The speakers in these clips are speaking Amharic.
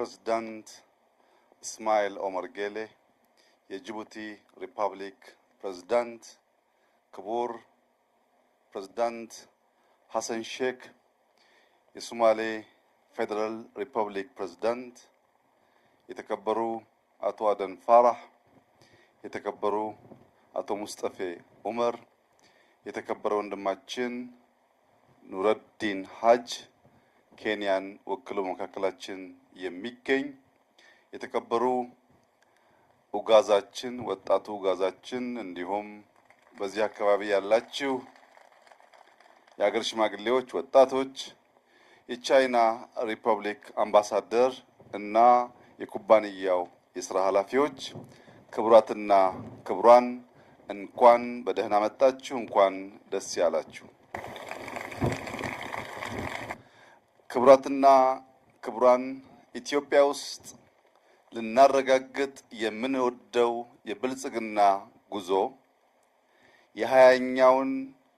ፕሬዝዳንት እስማኤል ኦመር ጌሌ፣ የጅቡቲ ሪፐብሊክ ፕሬዝዳንት ክቡር ፕሬዝዳንት ሐሰን ሼክ፣ የሶማሌ ፌደራል ሪፐብሊክ ፕሬዝዳንት የተከበሩ አቶ አደን ፋራህ፣ የተከበሩ አቶ ሙስጠፌ ዑመር፣ የተከበረ ወንድማችን ኑረዲን ሀጅ ኬንያን ወክሎ መካከላችን የሚገኝ፣ የተከበሩ ኡጋዛችን ወጣቱ ኡጋዛችን፣ እንዲሁም በዚህ አካባቢ ያላችሁ የሀገር ሽማግሌዎች፣ ወጣቶች፣ የቻይና ሪፐብሊክ አምባሳደር እና የኩባንያው የሥራ ኃላፊዎች፣ ክቡራትና ክቡራን እንኳን በደህና መጣችሁ፣ እንኳን ደስ ያላችሁ። ክቡራትና ክቡራን፣ ኢትዮጵያ ውስጥ ልናረጋግጥ የምንወደው የብልጽግና ጉዞ የ20ኛውን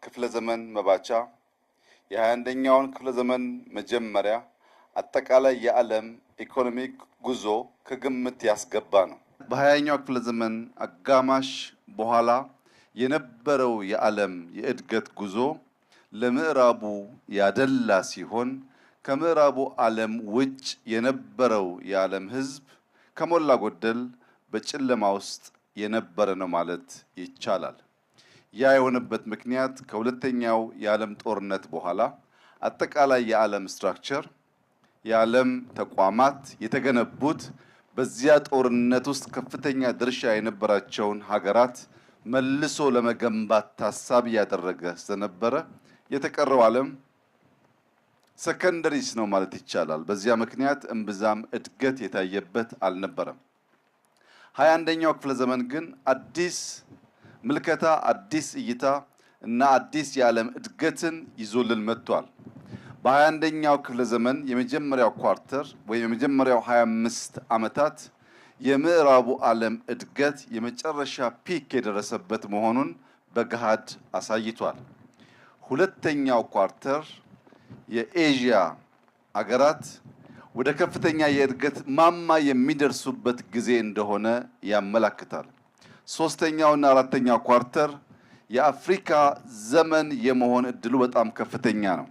ክፍለ ዘመን መባቻ፣ የ21ኛውን ክፍለ ዘመን መጀመሪያ አጠቃላይ የዓለም ኢኮኖሚክ ጉዞ ከግምት ያስገባ ነው። በ20ኛው ክፍለ ዘመን አጋማሽ በኋላ የነበረው የዓለም የእድገት ጉዞ ለምዕራቡ ያደላ ሲሆን ከምዕራቡ ዓለም ውጭ የነበረው የዓለም ሕዝብ ከሞላ ጎደል በጨለማ ውስጥ የነበረ ነው ማለት ይቻላል። ያ የሆነበት ምክንያት ከሁለተኛው የዓለም ጦርነት በኋላ አጠቃላይ የዓለም ስትራክቸር፣ የዓለም ተቋማት የተገነቡት በዚያ ጦርነት ውስጥ ከፍተኛ ድርሻ የነበራቸውን ሀገራት መልሶ ለመገንባት ታሳቢ ያደረገ ስለነበረ የተቀረው ዓለም ሰከንደሪስ ነው ማለት ይቻላል። በዚያ ምክንያት እምብዛም እድገት የታየበት አልነበረም። 21ኛው ክፍለ ዘመን ግን አዲስ ምልከታ፣ አዲስ እይታ እና አዲስ የዓለም እድገትን ይዞልን መጥቷል። በ21ኛው ክፍለ ዘመን የመጀመሪያው ኳርተር ወይም የመጀመሪያው 25 ዓመታት የምዕራቡ ዓለም እድገት የመጨረሻ ፒክ የደረሰበት መሆኑን በገሃድ አሳይቷል። ሁለተኛው ኳርተር የኤዥያ አገራት ወደ ከፍተኛ የእድገት ማማ የሚደርሱበት ጊዜ እንደሆነ ያመለክታል። ሶስተኛውና አራተኛው ኳርተር የአፍሪካ ዘመን የመሆን እድሉ በጣም ከፍተኛ ነው።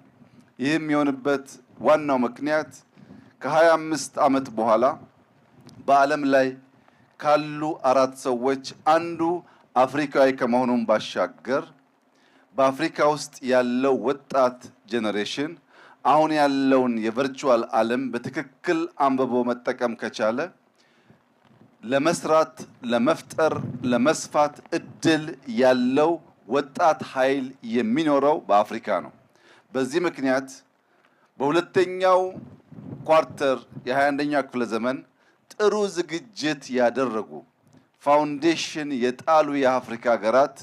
ይህም የሆነበት ዋናው ምክንያት ከ25 ዓመት በኋላ በዓለም ላይ ካሉ 4 ሰዎች አንዱ አፍሪካዊ ከመሆኑም ባሻገር በአፍሪካ ውስጥ ያለው ወጣት ጄኔሬሽን አሁን ያለውን የቨርቹዋል ዓለም በትክክል አንብቦ መጠቀም ከቻለ ለመስራት፣ ለመፍጠር፣ ለመስፋት እድል ያለው ወጣት ኃይል የሚኖረው በአፍሪካ ነው። በዚህ ምክንያት በሁለተኛው ኳርተር የ21ኛው ክፍለ ዘመን ጥሩ ዝግጅት ያደረጉ ፋውንዴሽን የጣሉ የአፍሪካ ሀገራት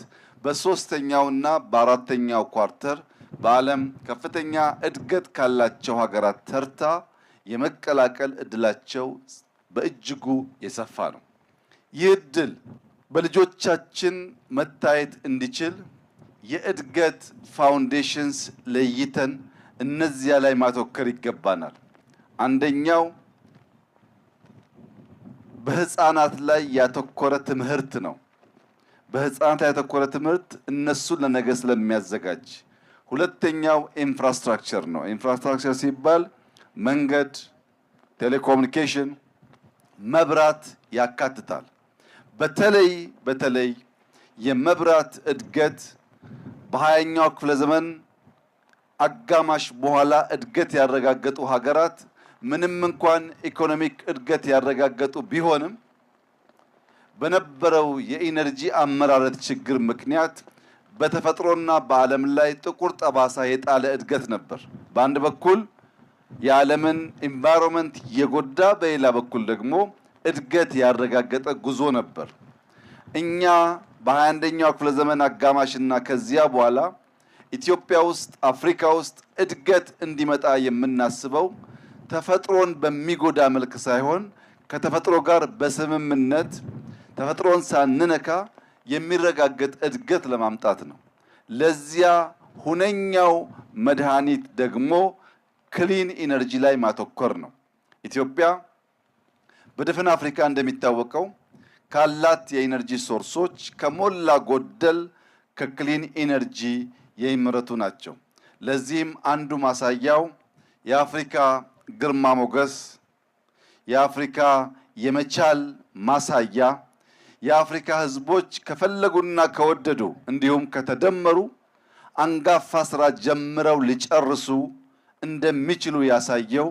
በሶስተኛውና በአራተኛው ኳርተር በዓለም ከፍተኛ እድገት ካላቸው ሀገራት ተርታ የመቀላቀል እድላቸው በእጅጉ የሰፋ ነው። ይህ እድል በልጆቻችን መታየት እንዲችል የእድገት ፋውንዴሽንስ ለይተን እነዚያ ላይ ማተኮር ይገባናል። አንደኛው በህፃናት ላይ ያተኮረ ትምህርት ነው። በህፃናት ላይ ያተኮረ ትምህርት እነሱን ለነገ ስለሚያዘጋጅ። ሁለተኛው ኢንፍራስትራክቸር ነው። ኢንፍራስትራክቸር ሲባል መንገድ፣ ቴሌኮሙኒኬሽን፣ መብራት ያካትታል። በተለይ የመብራት እድገት በ20ኛው ክፍለ ዘመን አጋማሽ በኋላ እድገት ያረጋገጡ ሀገራት ምንም እንኳን ኢኮኖሚክ እድገት ያረጋገጡ ቢሆንም በነበረው የኢነርጂ አመራረት ችግር ምክንያት በተፈጥሮና በዓለም ላይ ጥቁር ጠባሳ የጣለ እድገት ነበር። በአንድ በኩል የዓለምን ኢንቫይሮንመንት የጎዳ፣ በሌላ በኩል ደግሞ እድገት ያረጋገጠ ጉዞ ነበር። እኛ በ21ኛው ክፍለ ዘመን አጋማሽና ከዚያ በኋላ ኢትዮጵያ ውስጥ፣ አፍሪካ ውስጥ እድገት እንዲመጣ የምናስበው ተፈጥሮን በሚጎዳ መልክ ሳይሆን ከተፈጥሮ ጋር በስምምነት ተፈጥሮን ሳንነካ የሚረጋገጥ እድገት ለማምጣት ነው። ለዚያ ሁነኛው መድኃኒት ደግሞ ክሊን ኢነርጂ ላይ ማተኮር ነው። ኢትዮጵያ በድፍን አፍሪካ እንደሚታወቀው ካላት የኢነርጂ ሶርሶች ከሞላ ጎደል ከክሊን ኢነርጂ የሚመረቱ ናቸው። ለዚህም አንዱ ማሳያው የአፍሪካ ግርማ ሞገስ፣ የአፍሪካ የመቻል ማሳያ፣ የአፍሪካ ህዝቦች ከፈለጉና ከወደዱ እንዲሁም ከተደመሩ አንጋፋ ስራ ጀምረው ሊጨርሱ እንደሚችሉ ያሳየው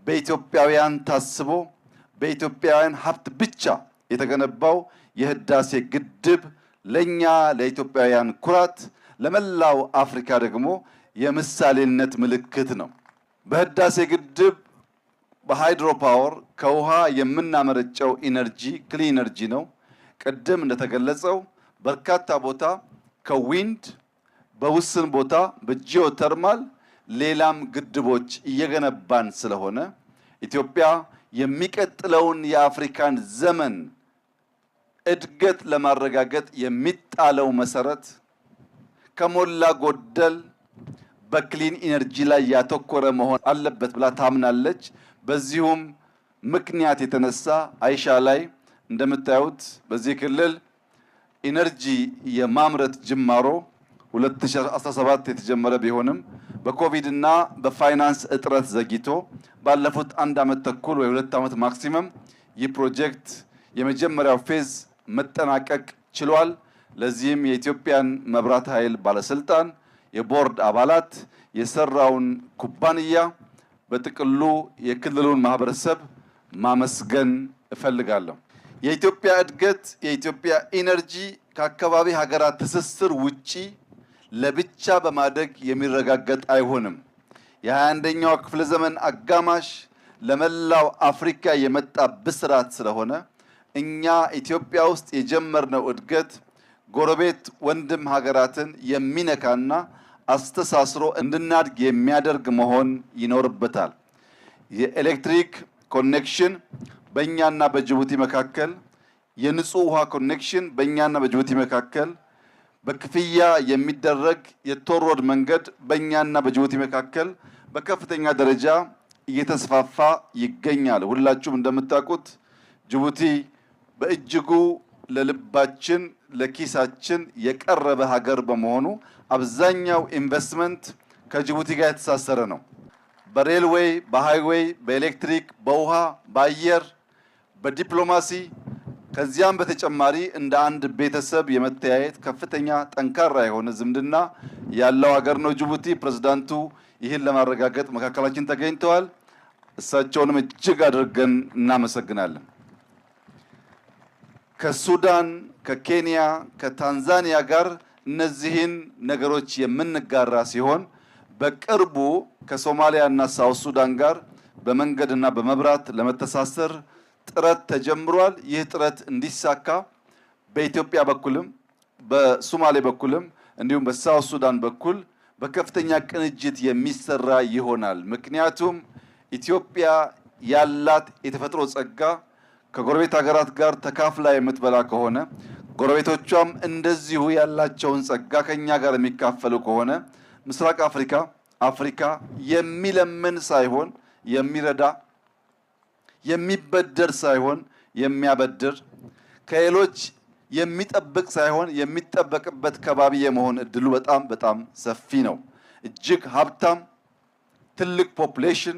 በኢትዮጵያውያን ታስቦ በኢትዮጵያውያን ሀብት ብቻ የተገነባው የህዳሴ ግድብ ለኛ ለኢትዮጵያውያን ኩራት፣ ለመላው አፍሪካ ደግሞ የምሳሌነት ምልክት ነው። በህዳሴ ግድብ በሃይድሮ ፓወር ከውሃ የምናመረጨው ኢነርጂ ክሊን ኢነርጂ ነው። ቅድም እንደተገለጸው በርካታ ቦታ ከዊንድ በውስን ቦታ በጂኦተርማል ሌላም ግድቦች እየገነባን ስለሆነ ኢትዮጵያ የሚቀጥለውን የአፍሪካን ዘመን እድገት ለማረጋገጥ የሚጣለው መሰረት ከሞላ ጎደል በክሊን ኢነርጂ ላይ ያተኮረ መሆን አለበት ብላ ታምናለች። በዚሁም ምክንያት የተነሳ አይሻ ላይ እንደምታዩት በዚህ ክልል ኢነርጂ የማምረት ጅማሮ 2017 የተጀመረ ቢሆንም በኮቪድ እና በፋይናንስ እጥረት ዘግይቶ ባለፉት 1 ዓመት ተኩል ወይ 2 ዓመት ማክሲመም ይህ ፕሮጀክት የመጀመሪያው ፌዝ መጠናቀቅ ችሏል። ለዚህም የኢትዮጵያን መብራት ኃይል ባለስልጣን የቦርድ አባላት የሰራውን ኩባንያ በጥቅሉ የክልሉን ማህበረሰብ ማመስገን እፈልጋለሁ። የኢትዮጵያ እድገት የኢትዮጵያ ኢነርጂ ከአካባቢ ሀገራት ትስስር ውጪ ለብቻ በማደግ የሚረጋገጥ አይሆንም። የ21ኛው ክፍለ ዘመን አጋማሽ ለመላው አፍሪካ የመጣ ብስራት ስለሆነ እኛ ኢትዮጵያ ውስጥ የጀመርነው እድገት ጎረቤት ወንድም ሀገራትን የሚነካና አስተሳስሮ እንድናድግ የሚያደርግ መሆን ይኖርበታል። የኤሌክትሪክ ኮኔክሽን በእኛና በጅቡቲ መካከል፣ የንጹህ ውሃ ኮኔክሽን በእኛና በጅቡቲ መካከል፣ በክፍያ የሚደረግ የቶል ሮድ መንገድ በእኛና በጅቡቲ መካከል በከፍተኛ ደረጃ እየተስፋፋ ይገኛል። ሁላችሁም እንደምታውቁት ጅቡቲ በእጅጉ ለልባችን ለኪሳችን የቀረበ ሀገር በመሆኑ አብዛኛው ኢንቨስትመንት ከጅቡቲ ጋር የተሳሰረ ነው። በሬልዌይ፣ በሃይዌይ፣ በኤሌክትሪክ፣ በውሃ፣ በአየር፣ በዲፕሎማሲ ከዚያም በተጨማሪ እንደ አንድ ቤተሰብ የመተያየት ከፍተኛ ጠንካራ የሆነ ዝምድና ያለው ሀገር ነው ጅቡቲ። ፕሬዝዳንቱ ይህን ለማረጋገጥ መካከላችን ተገኝተዋል። እሳቸውንም እጅግ አድርገን እናመሰግናለን። ከሱዳን፣ ከኬንያ፣ ከታንዛኒያ ጋር እነዚህን ነገሮች የምንጋራ ሲሆን በቅርቡ ከሶማሊያ እና ሳውት ሱዳን ጋር በመንገድና በመብራት ለመተሳሰር ጥረት ተጀምሯል። ይህ ጥረት እንዲሳካ በኢትዮጵያ በኩልም በሶማሌ በኩልም እንዲሁም በሳውት ሱዳን በኩል በከፍተኛ ቅንጅት የሚሰራ ይሆናል። ምክንያቱም ኢትዮጵያ ያላት የተፈጥሮ ጸጋ ከጎረቤት ሀገራት ጋር ተካፍላ የምትበላ ከሆነ ጎረቤቶቿም እንደዚሁ ያላቸውን ጸጋ ከኛ ጋር የሚካፈሉ ከሆነ ምስራቅ አፍሪካ የሚለምን ሳይሆን የሚረዳ፣ የሚበደር ሳይሆን የሚያበድር፣ ከሌሎች የሚጠብቅ ሳይሆን የሚጠበቅበት ከባቢ የመሆን እድሉ በጣም ሰፊ ነው። እጅግ ሀብታም፣ ትልቅ ፖፑሌሽን፣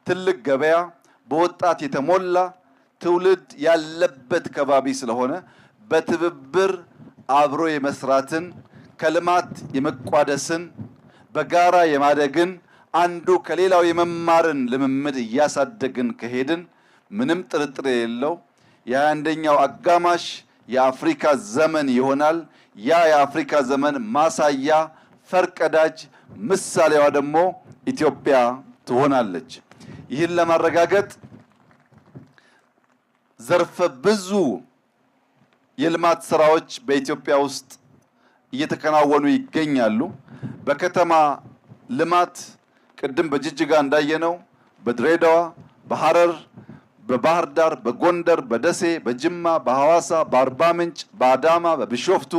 ትልቅ ገበያ፣ በወጣት የተሞላ ትውልድ ያለበት ከባቢ ስለሆነ በትብብር አብሮ የመስራትን፣ ከልማት የመቋደስን፣ በጋራ የማደግን፣ አንዱ ከሌላው የመማርን ልምምድ እያሳደግን ከሄድን ምንም ጥርጥር የሌለው የ21ኛው አጋማሽ የአፍሪካ ዘመን ይሆናል። ያ የአፍሪካ ዘመን ማሳያ ፈርቀዳጅ ምሳሌዋ ደግሞ ኢትዮጵያ ትሆናለች። ይህን ለማረጋገጥ ዘርፈ ብዙ የልማት ስራዎች በኢትዮጵያ ውስጥ እየተከናወኑ ይገኛሉ። በከተማ ልማት ቅድም በጅጅጋ እንዳየነው በድሬዳዋ፣ በሐረር፣ በባህር ዳር፣ በጎንደር፣ በደሴ፣ በጅማ፣ በሐዋሳ፣ በአርባ ምንጭ፣ በአዳማ፣ በቢሾፍቱ፣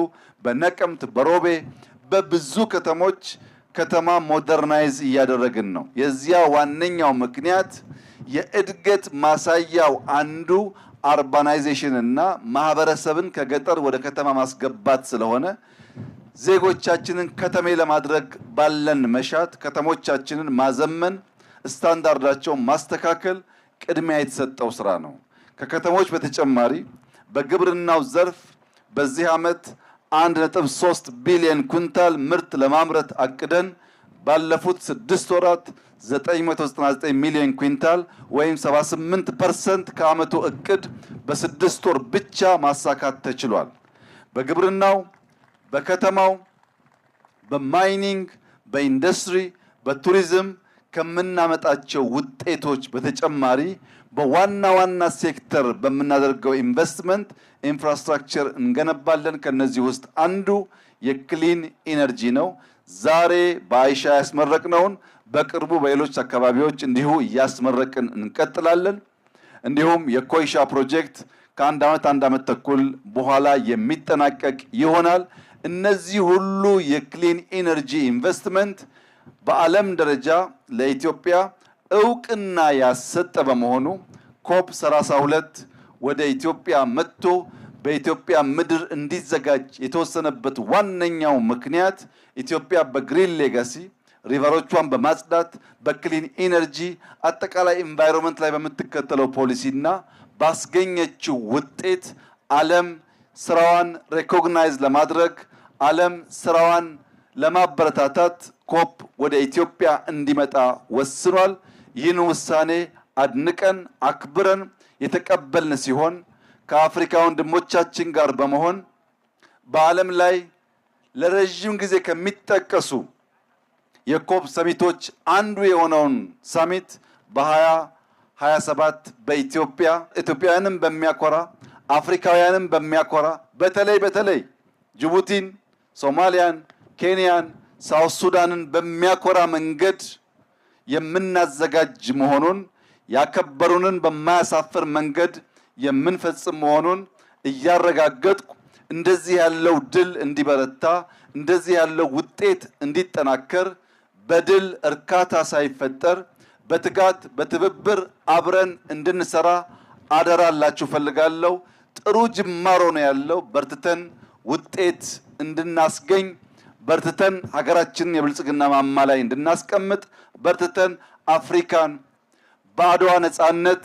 በነቀምት፣ በሮቤ በብዙ ከተሞች ከተማ ሞደርናይዝ እያደረግን ነው። የዚያ ዋነኛው ምክንያት የእድገት ማሳያው አንዱ አርባናይዜሽን እና ማህበረሰብን ከገጠር ወደ ከተማ ማስገባት ስለሆነ ዜጎቻችንን ከተሜ ለማድረግ ባለን መሻት ከተሞቻችንን ማዘመን፣ ስታንዳርዳቸውን ማስተካከል ቅድሚያ የተሰጠው ስራ ነው። ከከተሞች በተጨማሪ በግብርናው ዘርፍ በዚህ ዓመት 1.3 ቢሊዮን ኩንታል ምርት ለማምረት አቅደን ባለፉት 6 ወራት 999 ሚሊዮን ኩንታል ወይም 78% ከዓመቱ እቅድ በ6 ወር ብቻ ማሳካት ተችሏል። በግብርናው፣ በከተማው፣ በማይኒንግ፣ በኢንዱስትሪ፣ በቱሪዝም ከምናመጣቸው ውጤቶች በተጨማሪ በዋና ዋና ሴክተር በምናደርገው ኢንቨስትመንት ኢንፍራስትራክቸር እንገነባለን። ከነዚህ ውስጥ አንዱ የክሊን ኢነርጂ ነው። ዛሬ በአይሻ ያስመረቅነውን በቅርቡ በሌሎች አካባቢዎች እንዲሁ እያስመረቅን እንቀጥላለን። እንዲሁም የኮይሻ ፕሮጀክት ከአንድ ዓመት ተኩል በኋላ የሚጠናቀቅ ይሆናል። እነዚህ ሁሉ የክሊን ኢነርጂ ኢንቨስትመንት በዓለም ደረጃ ለኢትዮጵያ እውቅና ያሰጠ በመሆኑ ኮፕ 32 ወደ ኢትዮጵያ መጥቶ በኢትዮጵያ ምድር እንዲዘጋጅ የተወሰነበት ዋነኛው ምክንያት ኢትዮጵያ በግሪን ሌጋሲ ሪቨሮቿን በማጽዳት በክሊን ኢነርጂ አጠቃላይ ኢንቫይሮንመንት ላይ በምትከተለው ፖሊሲና ባስገኘችው ውጤት ዓለም ስራዋን ሬኮግናይዝ ለማድረግ ዓለም ስራዋን ለማበረታታት ኮፕ ወደ ኢትዮጵያ እንዲመጣ ወስኗል። ይህን ውሳኔ አድንቀን አክብረን የተቀበልን ሲሆን ከአፍሪካ ወንድሞቻችን ጋር በመሆን በዓለም ላይ ለረጅም ጊዜ ከሚጠቀሱ የኮፕ ሰሚቶች አንዱ የሆነውን ሰሚት በ2027 በኢትዮጵያ ኢትዮጵያውያንን በሚያኮራ አፍሪካውያንን በሚያኮራ በተለይ ጅቡቲን፣ ሶማሊያን፣ ኬንያን፣ ሳውት ሱዳንን በሚያኮራ መንገድ የምናዘጋጅ መሆኑን ያከበሩንን በማያሳፍር መንገድ የምንፈጽም መሆኑን እያረጋገጥኩ እንደዚህ ያለው ድል እንዲበረታ እንደዚህ ያለው ውጤት እንዲጠናከር በድል እርካታ ሳይፈጠር በትጋት በትብብር አብረን እንድንሰራ አደራላችሁ ፈልጋለሁ። ጥሩ ጅማሮ ነው ያለው። በርትተን ውጤት እንድናስገኝ በርትተን ሀገራችንን የብልጽግና ማማ ላይ እንድናስቀምጥ በርትተን አፍሪካን በአድዋ ነጻነት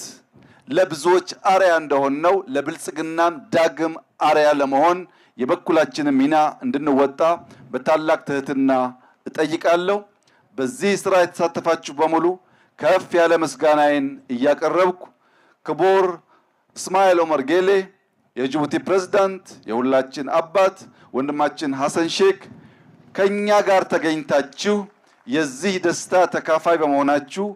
ለብዙዎች አርያ እንደሆነው ለብልጽግናም ዳግም አርያ ለመሆን የበኩላችንን ሚና እንድንወጣ በታላቅ ትህትና እጠይቃለሁ። በዚህ ስራ የተሳተፋችሁ በሙሉ ከፍ ያለ ምስጋናዬን እያቀረብኩ ክቡር እስማኤል ኦመር ጌሌ የጅቡቲ ፕሬዝዳንት፣ የሁላችን አባት ወንድማችን ሐሰን ሼክ ከኛ ጋር ተገኝታችሁ የዚህ ደስታ ተካፋይ በመሆናችሁ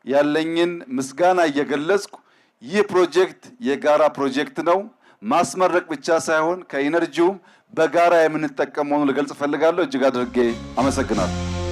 ያለኝን ምስጋና እየገለጽኩ ይህ ፕሮጀክት የጋራ ፕሮጀክት ነው። ማስመረቅ ብቻ ሳይሆን ከኢነርጂውም በጋራ የምንጠቀም መሆኑን ልገልጽ እፈልጋለሁ። እጅግ አድርጌ አመሰግናለሁ።